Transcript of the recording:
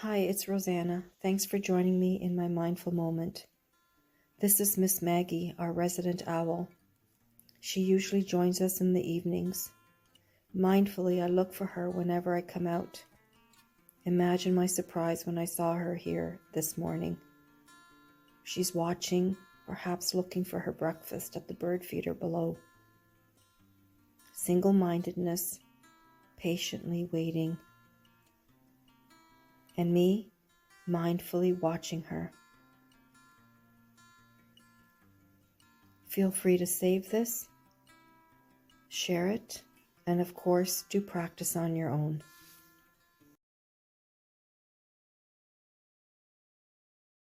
Hi, it's Rosanna. Thanks for joining me in my mindful moment. This is Miss Maggie, our resident owl. She usually joins us in the evenings. Mindfully, I look for her whenever I come out. Imagine my surprise when I saw her here this morning. She's watching, perhaps looking for her breakfast at the bird feeder below. Single-mindedness, patiently waiting. And me, mindfully watching her. Feel free to save this, share it, and of course, do practice on your own.